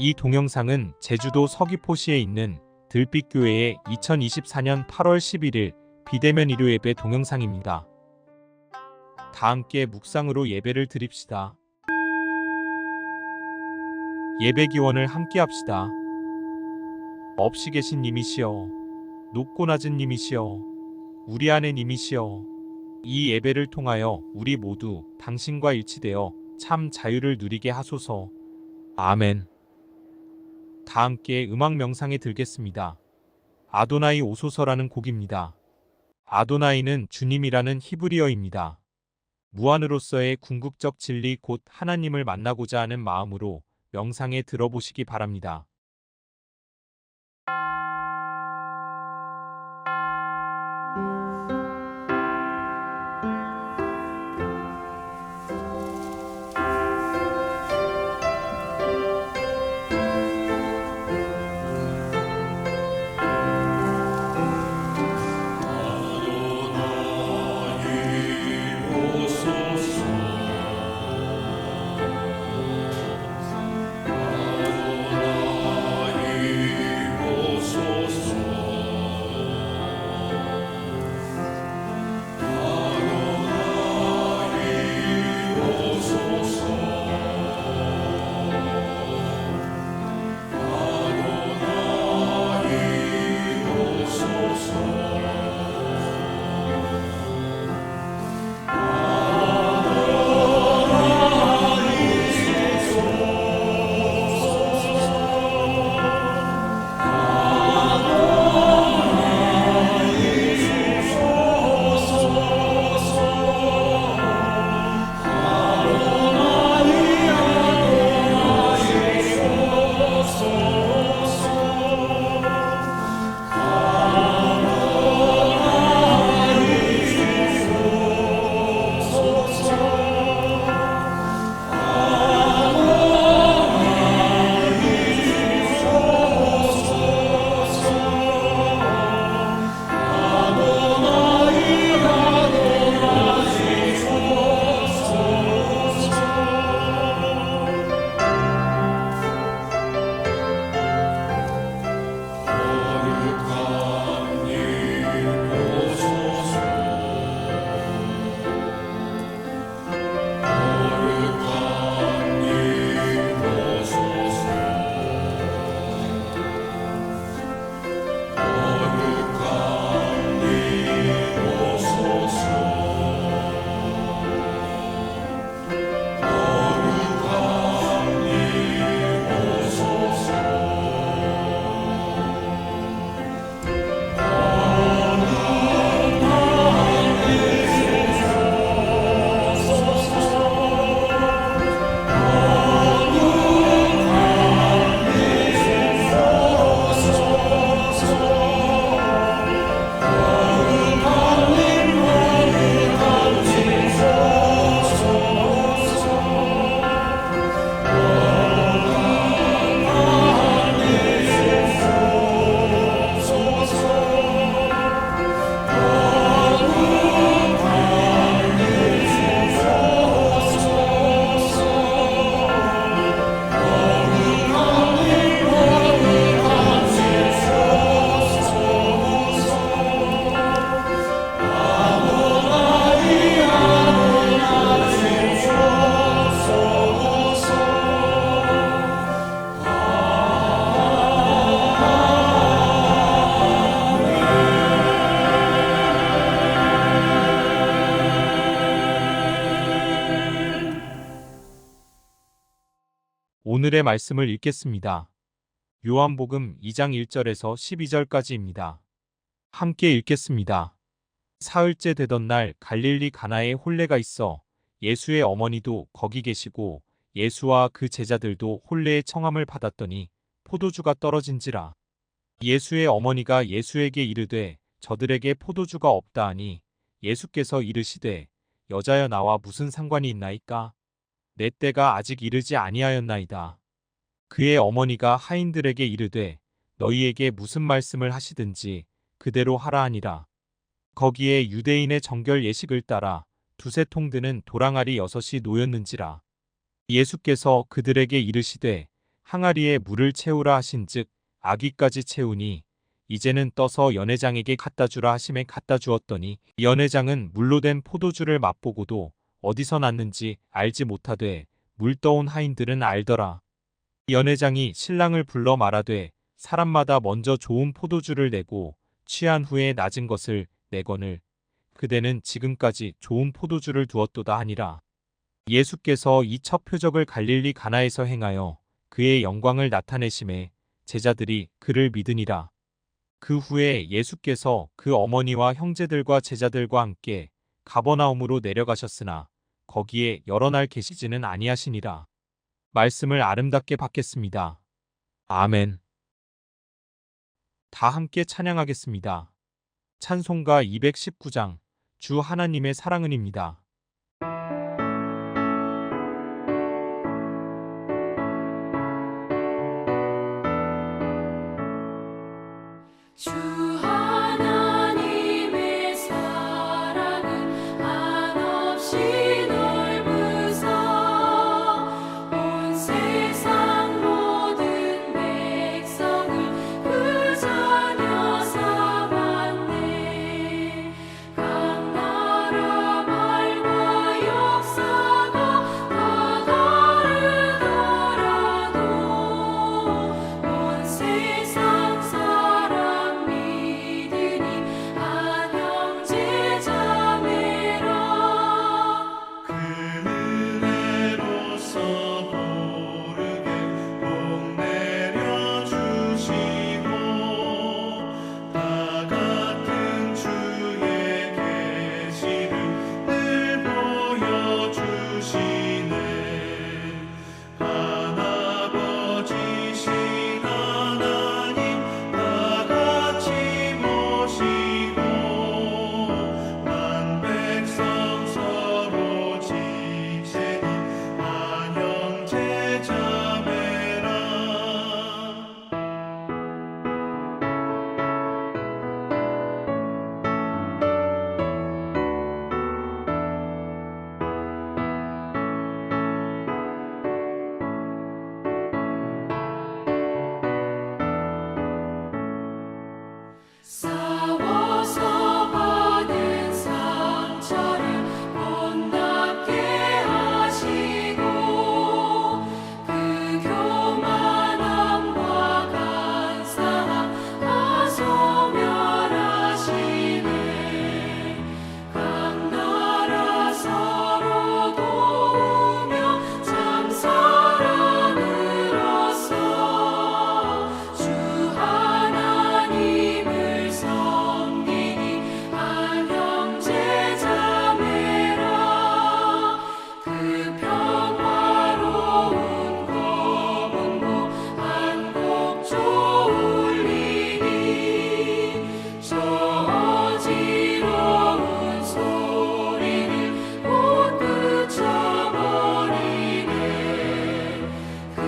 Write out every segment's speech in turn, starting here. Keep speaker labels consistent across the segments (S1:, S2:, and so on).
S1: 이 동영상은 제주도 서귀포시에 있는 들빛교회의 2024년 8월 11일 비대면 일요 예배 동영상입니다. 다 함께 묵상으로 예배를 드립시다. 예배 기원을 함께 합시다. 없이 계신 님이시여, 높고 낮은 님이시여, 우리 안에 님이시여, 이 예배를 통하여 우리 모두 당신과 일치되어 참 자유를 누리게 하소서. 아멘. 다 함께 음악 명상에 들겠습니다. 아도나이 오소서라는 곡입니다. 아도나이는 주님이라는 히브리어입니다. 무한으로서의 궁극적 진리 곧 하나님을 만나고자 하는 마음으로 명상에 들어보시기 바랍니다. 오늘의 말씀을 읽겠습니다. 요한복음 2장 1절에서 12절까지입니다. 함께 읽겠습니다. 사흘째 되던 날 갈릴리 가나에 혼례가 있어 예수의 어머니도 거기 계시고 예수와 그 제자들도 혼례의 청함을 받았더니 포도주가 떨어진지라. 예수의 어머니가 예수에게 이르되 저들에게 포도주가 없다 하니 예수께서 이르시되 여자여 나와 무슨 상관이 있나이까? 내 때가 아직 이르지 아니하였나이다. 그의 어머니가 하인들에게 이르되 너희에게 무슨 말씀을 하시든지 그대로 하라 하니라. 거기에 유대인의 정결 예식을 따라 두세 통 드는 도랑아리 6이 놓였는지라. 예수께서 그들에게 이르시되 항아리에 물을 채우라 하신즉 아기까지 채우니 이제는 떠서 연회장에게 갖다 주라 하심에 갖다 주었더니 연회장은 물로 된 포도주를 맛보고도 어디서 났는지 알지 못하되 물 떠온 하인들은 알더라. 연회장이 신랑을 불러 말하되 사람마다 먼저 좋은 포도주를 내고 취한 후에 낮은 것을 내거늘 그대는 지금까지 좋은 포도주를 두었도다 하니라. 예수께서 이 첫 표적을 갈릴리 가나에서 행하여 그의 영광을 나타내심에 제자들이 그를 믿으니라. 그 후에 예수께서 그 어머니와 형제들과 제자들과 함께 가버나움으로 내려가셨으나 거기에 여러 날 계시지는 아니하시니라. 말씀을 아름답게 받겠습니다. 아멘. 다 함께 찬양하겠습니다. 찬송가 219장 주 하나님의 사랑은입니다.
S2: 주 하나님의 사랑은 한없이 넓으사 온 세상 모든 백성을 그 자녀 삼았네. 각 나라 말과 역사가 다 다르더라도 온 세상 사람 믿으니 한 형제 자매라.
S3: 그 은혜로서 고르게 복 내려주시고 다 같은 주의 계시를 늘 보여주시네. 하나버지신 하나님 다 같이 모시고 만 백성 서로 지체니 한 형제 자매라.
S2: 싸워서 받은 상처를 본답게 하시고 그 교만함과 간사함 다 소멸하시네. 각 나라 서로 도우며 참 사랑으로써 주 하나님을 섬기니 한 형제 자매라. 그 평화로운 거문고 한 곡 졸리니 저 어지러운 소리를 못 그쳐버리네. 큰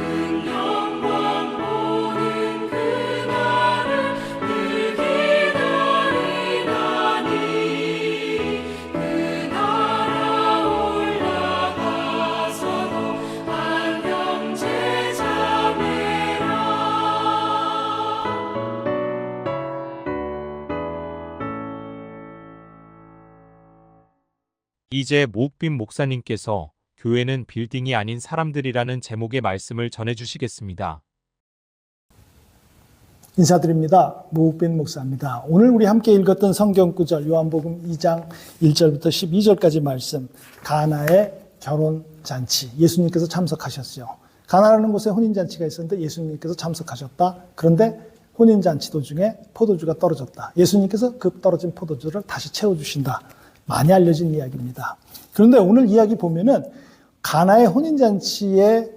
S2: 영광 보는 그날을 늘 기다리나니 그 나라 올라가서도 한 형제 자매라.
S1: 이제 모욱빈 목사님께서 교회는 빌딩이 아닌 사람들이라는 제목의 말씀을 전해주시겠습니다.
S4: 인사드립니다. 모욱빈 목사입니다. 오늘 우리 함께 읽었던 성경 구절 요한복음 2장 1절부터 12절까지 말씀, 가나의 결혼잔치, 예수님께서 참석하셨어요. 가나라는 곳에 혼인잔치가 있었는데 예수님께서 참석하셨다. 그런데 혼인잔치 도중에 포도주가 떨어졌다. 예수님께서 그 떨어진 포도주를 다시 채워주신다. 많이 알려진 이야기입니다. 그런데 오늘 이야기 보면은 가나의 혼인잔치의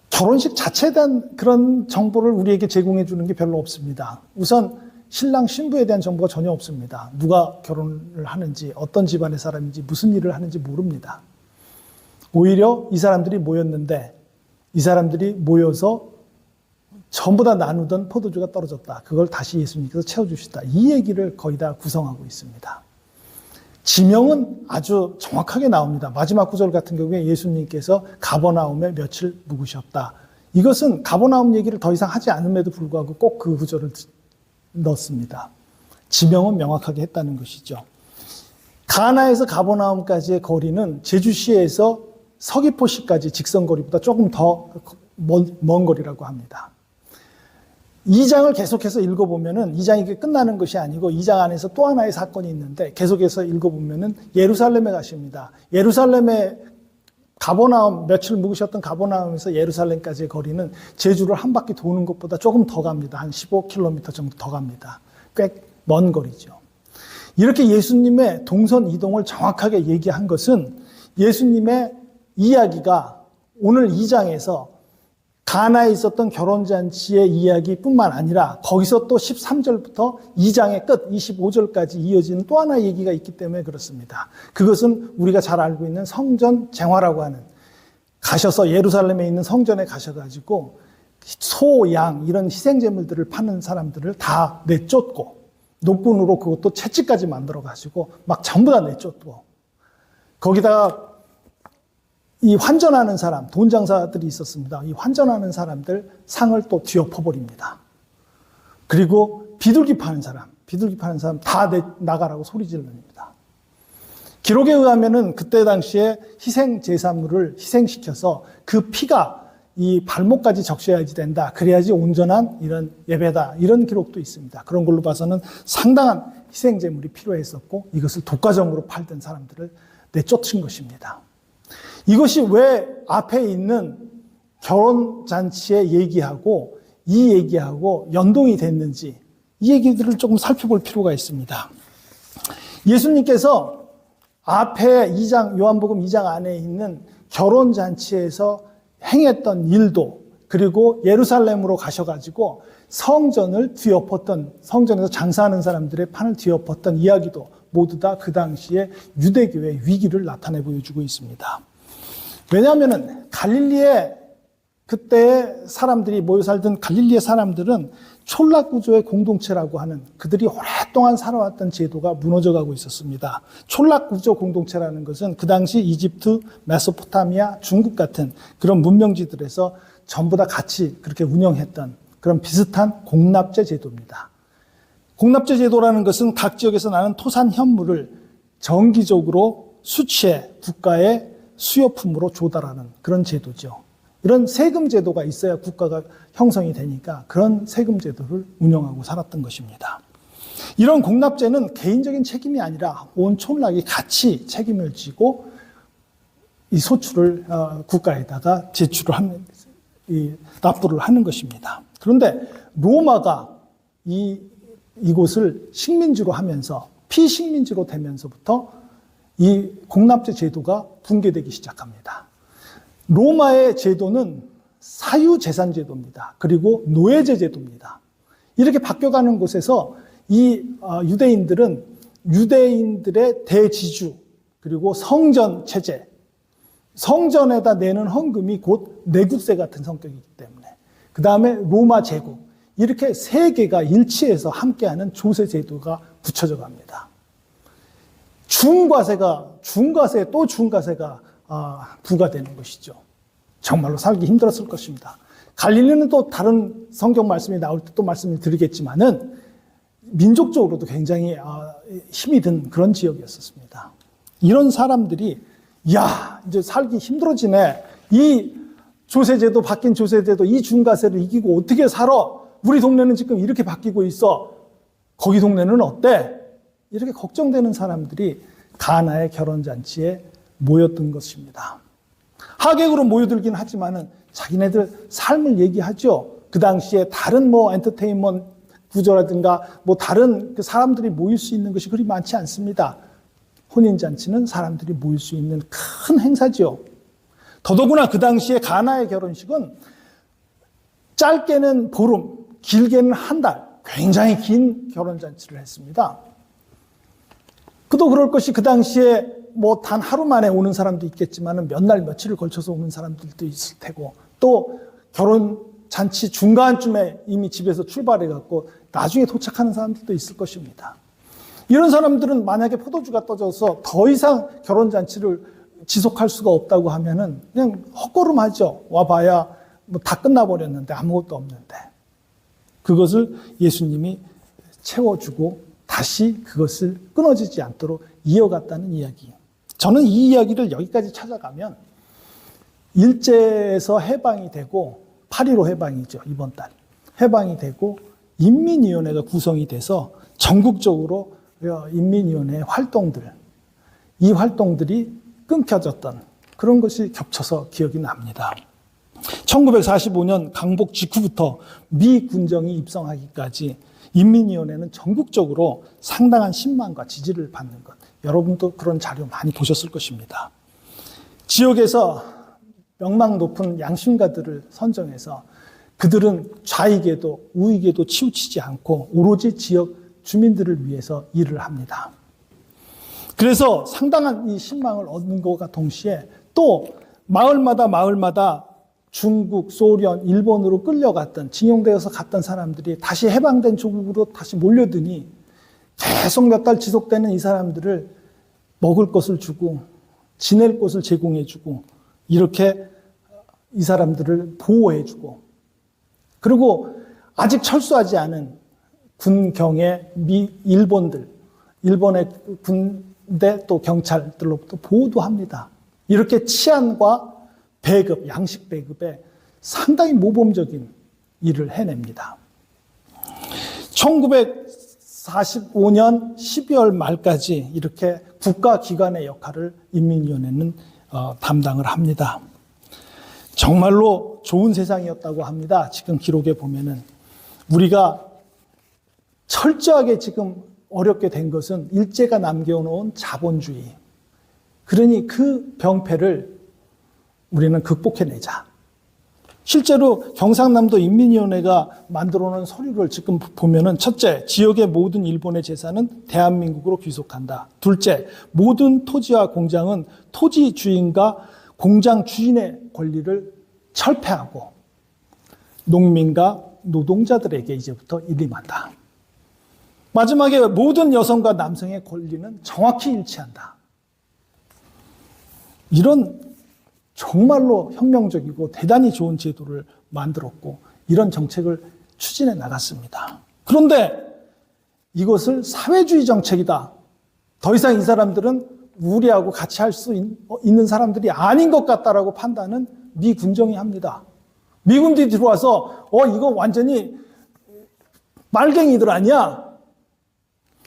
S4: 결혼식 자체에 대한 그런 정보를 우리에게 제공해 주는 게 별로 없습니다. 우선 신랑 신부에 대한 정보가 전혀 없습니다. 누가 결혼을 하는지, 어떤 집안의 사람인지, 무슨 일을 하는지 모릅니다. 오히려 이 사람들이 모였는데 이 사람들이 모여서 전부 다 나누던 포도주가 떨어졌다. 그걸 다시 예수님께서 채워주시다. 이 얘기를 거의 다 구성하고 있습니다. 지명은 아주 정확하게 나옵니다. 마지막 구절 같은 경우에 예수님께서 가버나움에 며칠 묵으셨다. 이것은 가버나움 얘기를 더 이상 하지 않음에도 불구하고 꼭 그 구절을 넣습니다. 지명은 명확하게 했다는 것이죠. 가나에서 가버나움까지의 거리는 제주시에서 서귀포시까지 직선거리보다 조금 더 먼 거리라고 합니다. 2장을 계속해서 읽어보면은 2장이 끝나는 것이 아니고 2장 안에서 또 하나의 사건이 있는데 계속해서 읽어보면은 예루살렘에 가십니다. 예루살렘에 가버나움, 며칠 묵으셨던 가버나움에서 예루살렘까지의 거리는 제주를 한 바퀴 도는 것보다 조금 더 갑니다. 한 15km 정도 더 갑니다. 꽤 먼 거리죠. 이렇게 예수님의 동선 이동을 정확하게 얘기한 것은 예수님의 이야기가 오늘 2장에서 가나에 있었던 결혼잔치의 이야기뿐만 아니라 거기서 또 13절부터 2장의 끝 25절까지 이어지는 또 하나의 얘기가 있기 때문에 그렇습니다. 그것은 우리가 잘 알고 있는 성전 쟁화라고 하는, 가셔서 예루살렘에 있는 성전에 가셔가지고 소, 양 이런 희생제물들을 파는 사람들을 다 내쫓고 노끈으로 그것도 채찍까지 만들어가지고 막 전부 다 내쫓고 거기다가 이 환전하는 사람, 돈 장사들이 있었습니다. 이 환전하는 사람들 상을 또 뒤엎어버립니다. 그리고 비둘기 파는 사람 다 나가라고 소리 지릅니다. 기록에 의하면은 그때 당시에 희생 제사물을 희생시켜서 그 피가 이 발목까지 적셔야지 된다. 그래야지 온전한 이런 예배다. 이런 기록도 있습니다. 그런 걸로 봐서는 상당한 희생 제물이 필요했었고 이것을 독과점으로 팔던 사람들을 내쫓은 것입니다. 이것이 왜 앞에 있는 결혼잔치의 얘기하고 이 얘기하고 연동이 됐는지 이 얘기들을 조금 살펴볼 필요가 있습니다. 예수님께서 앞에 2장, 요한복음 2장 안에 있는 결혼잔치에서 행했던 일도 그리고 예루살렘으로 가셔가지고 성전을 뒤엎었던, 성전에서 장사하는 사람들의 판을 뒤엎었던 이야기도 모두 다 그 당시에 유대교의 위기를 나타내 보여주고 있습니다. 왜냐하면 갈릴리에 그때 사람들이 모여 살던 갈릴리의 사람들은 촌락구조의 공동체라고 하는 그들이 오랫동안 살아왔던 제도가 무너져가고 있었습니다. 촌락구조 공동체라는 것은 그 당시 이집트, 메소포타미아, 중국 같은 그런 문명지들에서 전부 다 같이 그렇게 운영했던 그런 비슷한 공납제 제도입니다. 공납제 제도라는 것은 각 지역에서 나는 토산 현물을 정기적으로 수취해 국가의 수요품으로 조달하는 그런 제도죠. 이런 세금 제도가 있어야 국가가 형성이 되니까 그런 세금 제도를 운영하고 살았던 것입니다. 이런 공납제는 개인적인 책임이 아니라 온 촌락이 같이 책임을 지고 이 소출을 국가에다가 제출을 하는, 납부를 하는 것입니다. 그런데 로마가 이곳을 식민지로 하면서 피식민지로 되면서부터 이 공납제 제도가 붕괴되기 시작합니다. 로마의 제도는 사유재산 제도입니다. 그리고 노예제 제도입니다. 이렇게 바뀌어가는 곳에서 이 유대인들은 유대인들의 대지주 그리고 성전 체제, 성전에다 내는 헌금이 곧 내국세 같은 성격이기 때문에 그 다음에 로마 제국, 이렇게 세 개가 일치해서 함께하는 조세 제도가 붙여져 갑니다. 중과세에 또 중과세가 부과되는 것이죠. 정말로 살기 힘들었을 것입니다. 갈릴리는 또 다른 성경 말씀이 나올 때 또 말씀을 드리겠지만은 민족적으로도 굉장히 힘이 든 그런 지역이었습니다. 이런 사람들이 이제 살기 힘들어지네. 이 조세제도, 바뀐 조세제도, 이 중과세를 이기고 어떻게 살아? 우리 동네는 지금 이렇게 바뀌고 있어. 거기 동네는 어때? 이렇게 걱정되는 사람들이 가나의 결혼잔치에 모였던 것입니다. 하객으로 모여들긴 하지만은 자기네들 삶을 얘기하죠. 그 당시에 다른 엔터테인먼트 구조라든가 다른 그 사람들이 모일 수 있는 것이 그리 많지 않습니다. 혼인잔치는 사람들이 모일 수 있는 큰 행사죠. 더더구나 그 당시에 가나의 결혼식은 짧게는 보름, 길게는 한 달, 굉장히 긴 결혼잔치를 했습니다. 그도 그럴 것이 그 당시에 단 하루 만에 오는 사람도 있겠지만 몇 날 며칠을 걸쳐서 오는 사람들도 있을 테고 또 결혼잔치 중간쯤에 이미 집에서 출발해갖고 나중에 도착하는 사람들도 있을 것입니다. 이런 사람들은 만약에 포도주가 떠져서 더 이상 결혼잔치를 지속할 수가 없다고 하면은 그냥 헛걸음하죠. 와봐야 뭐 다 끝나버렸는데 아무것도 없는데 그것을 예수님이 채워주고 다시 그것을 끊어지지 않도록 이어갔다는 이야기. 저는 이 이야기를 여기까지 찾아가면 일제에서 해방이 되고 8.15 해방이죠. 이번 달. 해방이 되고 인민위원회가 구성이 돼서 전국적으로 인민위원회의 활동들, 이 활동들이 끊겨졌던 그런 것이 겹쳐서 기억이 납니다. 1945년 강복 직후부터 미 군정이 입성하기까지 인민위원회는 전국적으로 상당한 신망과 지지를 받는 것. 여러분도 그런 자료 많이 보셨을 것입니다. 지역에서 명망 높은 양심가들을 선정해서 그들은 좌익에도 우익에도 치우치지 않고 오로지 지역 주민들을 위해서 일을 합니다. 그래서 상당한 이 신망을 얻는 것과 동시에 또 마을마다 중국, 소련, 일본으로 끌려갔던 징용되어서 갔던 사람들이 다시 해방된 조국으로 다시 몰려드니 계속 몇 달 지속되는 이 사람들을 먹을 것을 주고 지낼 곳을 제공해주고 이렇게 이 사람들을 보호해주고 그리고 아직 철수하지 않은 군경의 일본의 군대 또 경찰들로부터 보호도 합니다. 이렇게 치안과 배급, 양식 배급에 상당히 모범적인 일을 해냅니다. 1945년 12월 말까지 이렇게 국가기관의 역할을 인민위원회는 담당을 합니다. 정말로 좋은 세상이었다고 합니다. 지금 기록에 보면은 우리가 철저하게 지금 어렵게 된 것은 일제가 남겨놓은 자본주의. 그러니 그 병폐를 우리는 극복해내자. 실제로 경상남도 인민위원회가 만들어놓은 서류를 지금 보면은 첫째, 지역의 모든 일본의 재산은 대한민국으로 귀속한다. 둘째, 모든 토지와 공장은 토지 주인과 공장 주인의 권리를 철폐하고 농민과 노동자들에게 이제부터 일임한다. 마지막에 모든 여성과 남성의 권리는 정확히 일치한다. 이런 정말로 혁명적이고 대단히 좋은 제도를 만들었고 이런 정책을 추진해 나갔습니다. 그런데 이것을 사회주의 정책이다. 더 이상 이 사람들은 우리하고 같이 할 수 있는 사람들이 아닌 것 같다라고 판단은 미 군정이 합니다. 미군들이 들어와서 이거 완전히 말갱이들 아니야?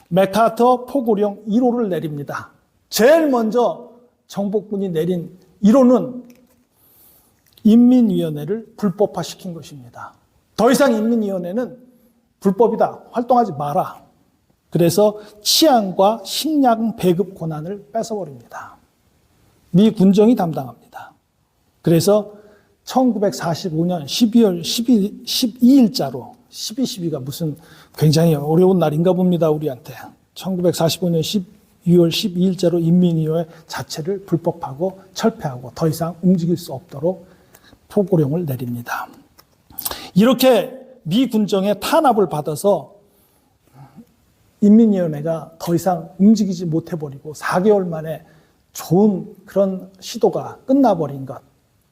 S4: 맥카터 포고령 1호를 내립니다. 제일 먼저 정복군이 내린 1호는 인민위원회를 불법화시킨 것입니다. 더 이상 인민위원회는 불법이다. 활동하지 마라. 그래서 치안과 식량 배급 권한을 뺏어버립니다. 미 군정이 담당합니다. 그래서 1945년 12월 12일자로 12.12가 무슨 굉장히 어려운 날인가 봅니다. 우리한테. 1945년 12월 12일자로 인민위원회 자체를 불법하고 철폐하고 더 이상 움직일 수 없도록 포고령을 내립니다. 이렇게 미 군정의 탄압을 받아서 인민위원회가 더 이상 움직이지 못해버리고 4개월 만에 좋은 그런 시도가 끝나버린 것.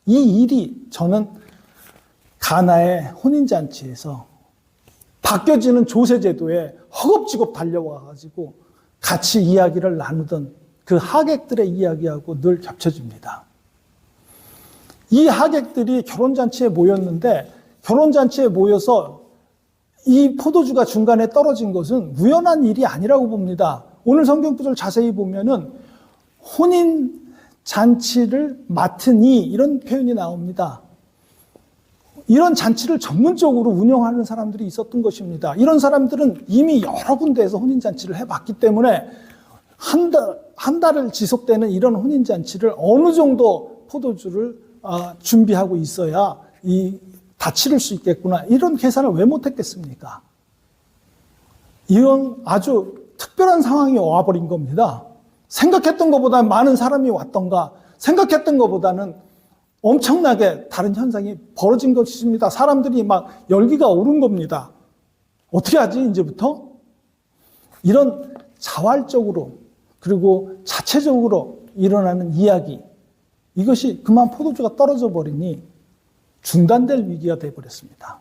S4: 이 일이 저는 가나의 혼인잔치에서 바뀌어지는 조세제도에 허겁지겁 달려와가지고 같이 이야기를 나누던 그 하객들의 이야기하고 늘 겹쳐집니다. 이 하객들이 결혼잔치에 모였는데 결혼잔치에 모여서 이 포도주가 중간에 떨어진 것은 우연한 일이 아니라고 봅니다. 오늘 성경 구절 자세히 보면은 혼인잔치를 맡으니 이런 표현이 나옵니다. 이런 잔치를 전문적으로 운영하는 사람들이 있었던 것입니다. 이런 사람들은 이미 여러 군데에서 혼인잔치를 해봤기 때문에 한 달을 지속되는 이런 혼인잔치를 어느 정도 포도주를 준비하고 있어야 다 치를 수 있겠구나. 이런 계산을 왜 못했겠습니까? 이런 아주 특별한 상황이 와버린 겁니다. 생각했던 것보다 많은 사람이 왔던가, 생각했던 것보다는 엄청나게 다른 현상이 벌어진 것입니다. 사람들이 막 열기가 오른 겁니다. 어떻게 하지, 이제부터? 이런 자활적으로, 그리고 자체적으로 일어나는 이야기, 이것이 그만 포도주가 떨어져 버리니 중단될 위기가 되어버렸습니다.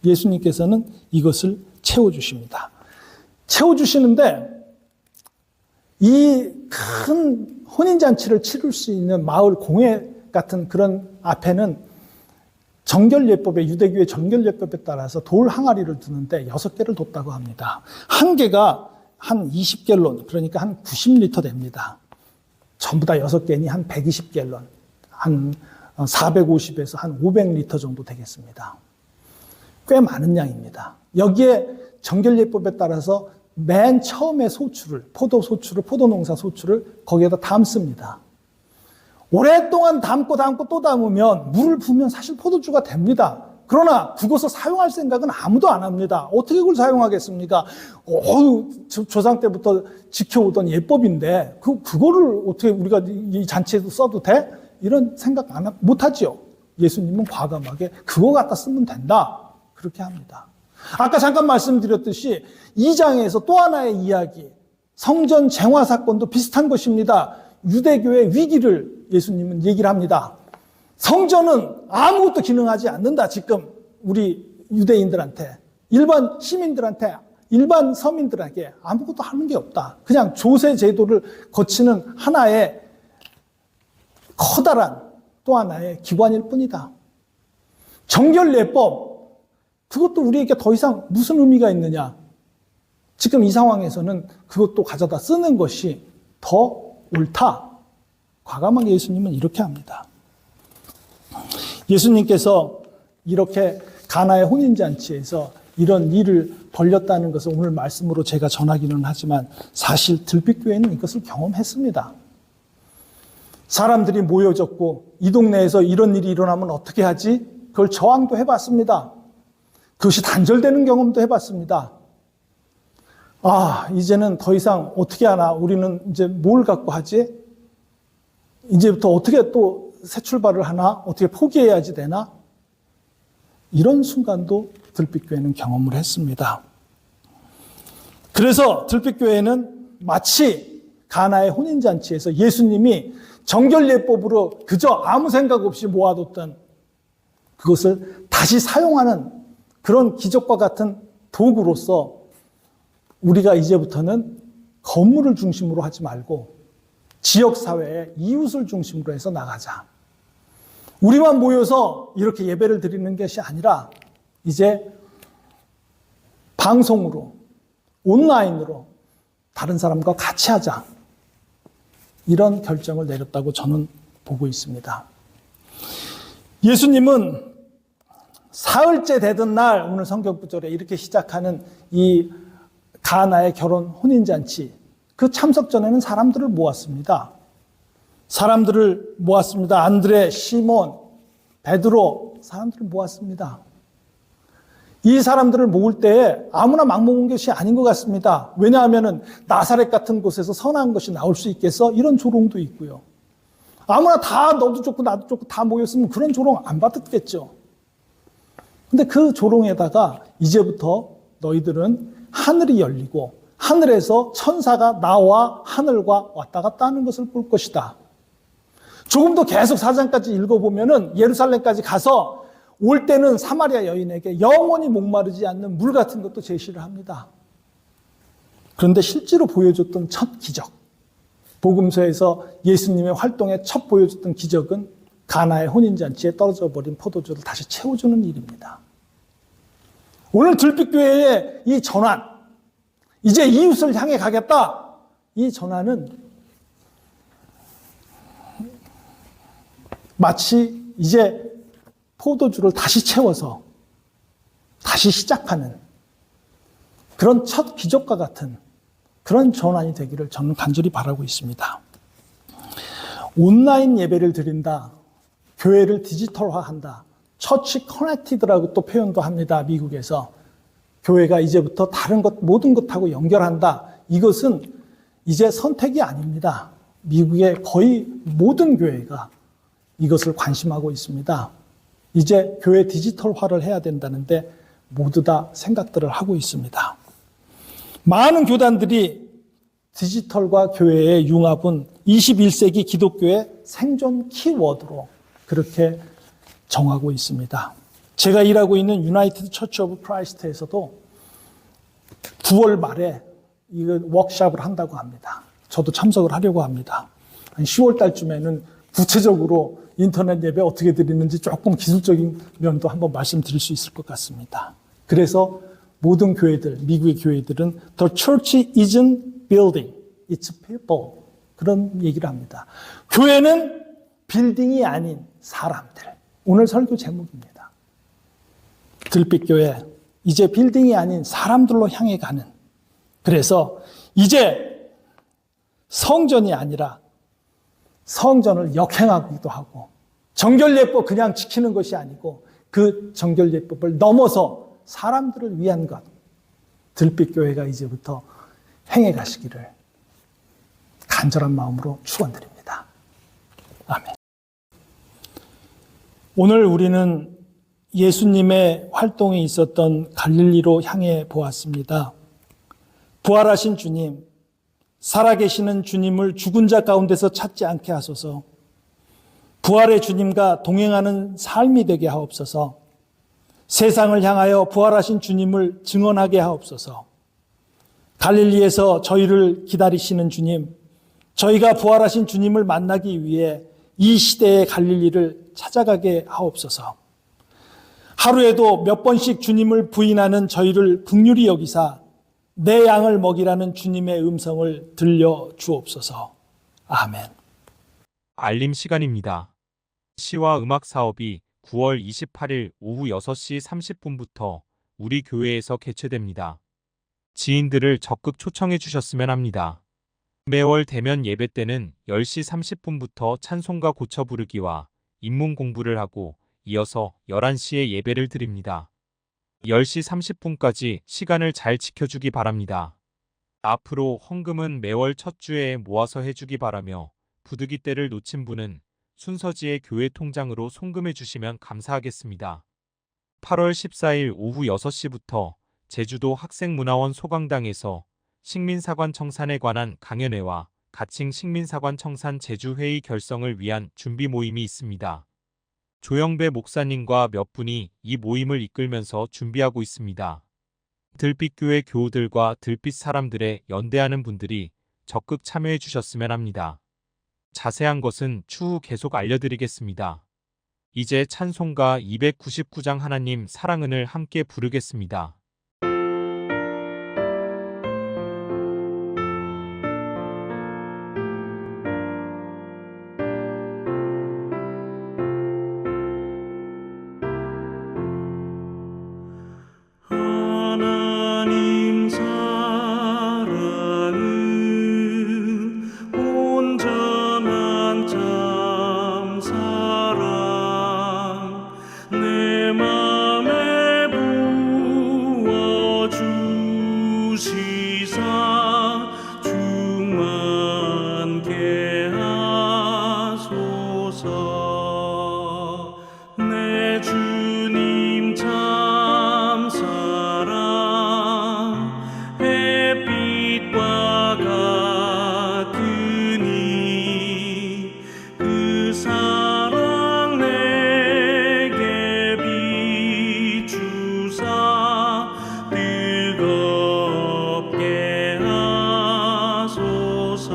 S4: 예수님께서는 이것을 채워주십니다. 채워주시는데 이 큰 혼인잔치를 치를 수 있는 마을 공회 같은 그런 앞에는 정결예법에, 유대교의 정결예법에 따라서 돌 항아리를 두는데 6개를 뒀다고 합니다. 한 개가 한 20갤론, 그러니까 한 90리터 됩니다. 전부 다 6개니 한 120갤론, 한 450에서 한 500리터 정도 되겠습니다. 꽤 많은 양입니다. 여기에 정결예법에 따라서 맨 처음에 소출을, 포도농사 소출을 거기에다 담습니다. 오랫동안 담고 또 담으면 물을 부으면 사실 포도주가 됩니다. 그러나 그것을 사용할 생각은 아무도 안 합니다. 어떻게 그걸 사용하겠습니까? 조상 때부터 지켜오던 예법인데 그거를 어떻게 우리가 이 잔치에도 써도 돼? 이런 생각 못 하지요. 예수님은 과감하게 그거 갖다 쓰면 된다. 그렇게 합니다. 아까 잠깐 말씀드렸듯이 2장에서 또 하나의 이야기, 성전 쟁화 사건도 비슷한 것입니다. 유대교의 위기를 예수님은 얘기를 합니다. 성전은 아무것도 기능하지 않는다. 지금 우리 유대인들한테, 일반 시민들한테, 일반 서민들에게 아무것도 하는 게 없다. 그냥 조세 제도를 거치는 하나의 커다란 또 하나의 기관일 뿐이다. 정결예법, 그것도 우리에게 더 이상 무슨 의미가 있느냐. 지금 이 상황에서는 그것도 가져다 쓰는 것이 더 옳다. 과감하게 예수님은 이렇게 합니다. 예수님께서 이렇게 가나의 혼인잔치에서 이런 일을 벌렸다는 것을 오늘 말씀으로 제가 전하기는 하지만 사실 들빛교회는 이것을 경험했습니다. 사람들이 모여졌고 이 동네에서 이런 일이 일어나면 어떻게 하지? 그걸 저항도 해봤습니다. 그것이 단절되는 경험도 해봤습니다. 이제는 더 이상 어떻게 하나? 우리는 이제 뭘 갖고 하지? 이제부터 어떻게 또 새 출발을 하나? 어떻게 포기해야지 되나? 이런 순간도 들빛교회는 경험을 했습니다. 그래서 들빛교회는 마치 가나의 혼인잔치에서 예수님이 정결예법으로 그저 아무 생각 없이 모아뒀던 그것을 다시 사용하는 그런 기적과 같은 도구로서 우리가 이제부터는 건물을 중심으로 하지 말고 지역사회의 이웃을 중심으로 해서 나가자. 우리만 모여서 이렇게 예배를 드리는 것이 아니라 이제 방송으로, 온라인으로 다른 사람과 같이 하자. 이런 결정을 내렸다고 저는 보고 있습니다. 예수님은 사흘째 되던 날, 오늘 성경 구절에 이렇게 시작하는 이 가나의 결혼 혼인잔치, 그 참석 전에는 사람들을 모았습니다. 안드레, 시몬, 베드로, 사람들을 모았습니다. 이 사람들을 모을 때에 아무나 막 모은 것이 아닌 것 같습니다. 왜냐하면 나사렛 같은 곳에서 선한 것이 나올 수 있겠어? 이런 조롱도 있고요. 아무나 다 너도 좋고 나도 좋고 다 모였으면 그런 조롱 안 받았겠죠. 근데 그 조롱에다가 이제부터 너희들은 하늘이 열리고 하늘에서 천사가 나와 하늘과 왔다 갔다 하는 것을 볼 것이다. 조금 더 계속 4장까지 읽어보면은 예루살렘까지 가서 올 때는 사마리아 여인에게 영원히 목마르지 않는 물 같은 것도 제시를 합니다. 그런데 실제로 보여줬던 첫 기적, 복음서에서 예수님의 활동에 첫 보여줬던 기적은 가나의 혼인잔치에 떨어져 버린 포도주를 다시 채워주는 일입니다. 오늘 들빛교회의 이 전환, 이제 이웃을 향해 가겠다. 이 전환은 마치 이제 포도주를 다시 채워서 다시 시작하는 그런 첫 기적과 같은 그런 전환이 되기를 저는 간절히 바라고 있습니다. 온라인 예배를 드린다. 교회를 디지털화한다. 처치 커넥티드라고 또 표현도 합니다. 미국에서. 교회가 이제부터 다른 것, 모든 것하고 연결한다. 이것은 이제 선택이 아닙니다. 미국의 거의 모든 교회가 이것을 관심하고 있습니다. 이제 교회 디지털화를 해야 된다는데 모두 다 생각들을 하고 있습니다. 많은 교단들이 디지털과 교회의 융합은 21세기 기독교의 생존 키워드로 그렇게 정하고 있습니다. 제가 일하고 있는 유나이티드 처치 오브 크라이스트에서도 9월 말에 이거 워크숍을 한다고 합니다. 저도 참석을 하려고 합니다. 한 10월 달쯤에는 구체적으로 인터넷 예배 어떻게 드리는지 조금 기술적인 면도 한번 말씀드릴 수 있을 것 같습니다. 그래서 모든 교회들, 미국의 교회들은 The church isn't building, it's people. 그런 얘기를 합니다. 교회는 빌딩이 아닌 사람들. 오늘 설교 제목입니다. 들빛교회, 이제 빌딩이 아닌 사람들로 향해 가는. 그래서 이제 성전이 아니라 성전을 역행하기도 하고 정결예법 그냥 지키는 것이 아니고 그 정결예법을 넘어서 사람들을 위한 것, 들빛교회가 이제부터 행해 가시기를 간절한 마음으로 축원드립니다. 아멘. 오늘 우리는 예수님의 활동이 있었던 갈릴리로 향해 보았습니다. 부활하신 주님, 살아계시는 주님을 죽은 자 가운데서 찾지 않게 하소서. 부활의 주님과 동행하는 삶이 되게 하옵소서. 세상을 향하여 부활하신 주님을 증언하게 하옵소서. 갈릴리에서 저희를 기다리시는 주님, 저희가 부활하신 주님을 만나기 위해 이 시대의 갈릴리를 찾아가게 하옵소서. 하루에도 몇 번씩 주님을 부인하는 저희를 긍휼히 여기사 내 양을 먹이라는 주님의 음성을 들려 주옵소서. 아멘.
S1: 알림 시간입니다. 시와 음악 사업이 9월 28일 오후 6시 30분부터 우리 교회에서 개최됩니다. 지인들을 적극 초청해 주셨으면 합니다. 매월 대면 예배 때는 10시 30분부터 찬송가 고쳐 부르기와 인문 공부를 하고 이어서 11시에 예배를 드립니다. 10시 30분까지 시간을 잘 지켜주기 바랍니다. 앞으로 헌금은 매월 첫 주에 모아서 해주기 바라며 부득이 때를 놓친 분은 순서지의 교회 통장으로 송금해 주시면 감사하겠습니다. 8월 14일 오후 6시부터 제주도 학생문화원 소강당에서 식민사관 청산에 관한 강연회와 가칭 식민사관 청산 제주회의 결성을 위한 준비 모임이 있습니다. 조영배 목사님과 몇 분이 이 모임을 이끌면서 준비하고 있습니다. 들빛교회 교우들과 들빛 사람들의 연대하는 분들이 적극 참여해 주셨으면 합니다. 자세한 것은 추후 계속 알려드리겠습니다. 이제 찬송가 299장 하나님 사랑은을 함께 부르겠습니다.
S3: 하나님 사랑은 온전한 참 사랑 내 맘에 부어주시사 충만케 하소서. 내 주님 참 사랑 햇빛과 같으니 그 사랑 내게 비추사 뜨겁게 하소서.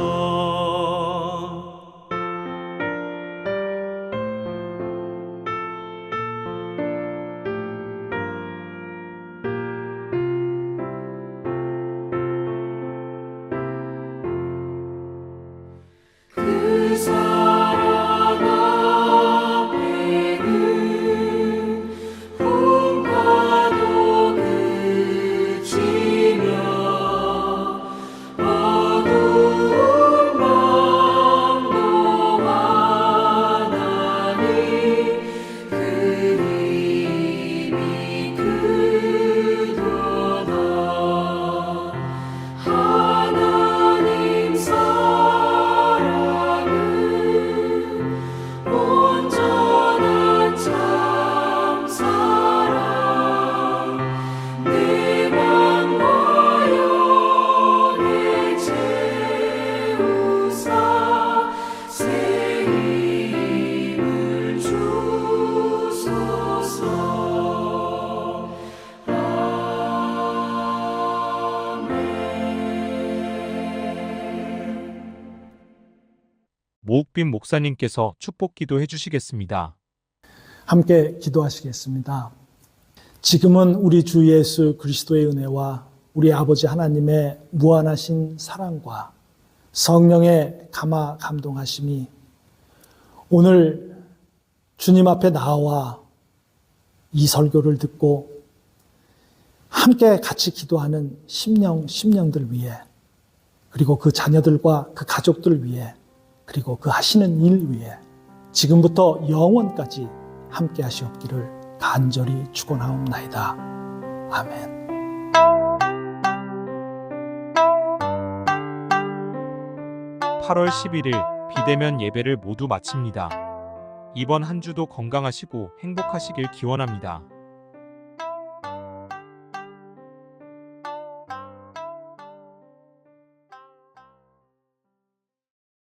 S2: 그 사랑 앞에는 풍파도 그치며 어두운 밤도 환하니 그 힘이 크도다. 하나님 사랑은
S1: 모욱빈 목사님께서 축복 기도해 주시겠습니다.
S4: 함께 기도하시겠습니다. 지금은 우리 주 예수 그리스도의 은혜와 우리 아버지 하나님의 무한하신 사랑과 성령의 감화 감동하심이 오늘 주님 앞에 나와 이 설교를 듣고 함께 같이 기도하는 심령들 위해, 그리고 그 자녀들과 그 가족들 위해, 그리고 그 하시는 일 위해 지금부터 영원까지 함께 하시옵기를 간절히 축원하옵나이다. 아멘.
S1: 8월 11일 비대면 예배를 모두 마칩니다. 이번 한 주도 건강하시고 행복하시길 기원합니다.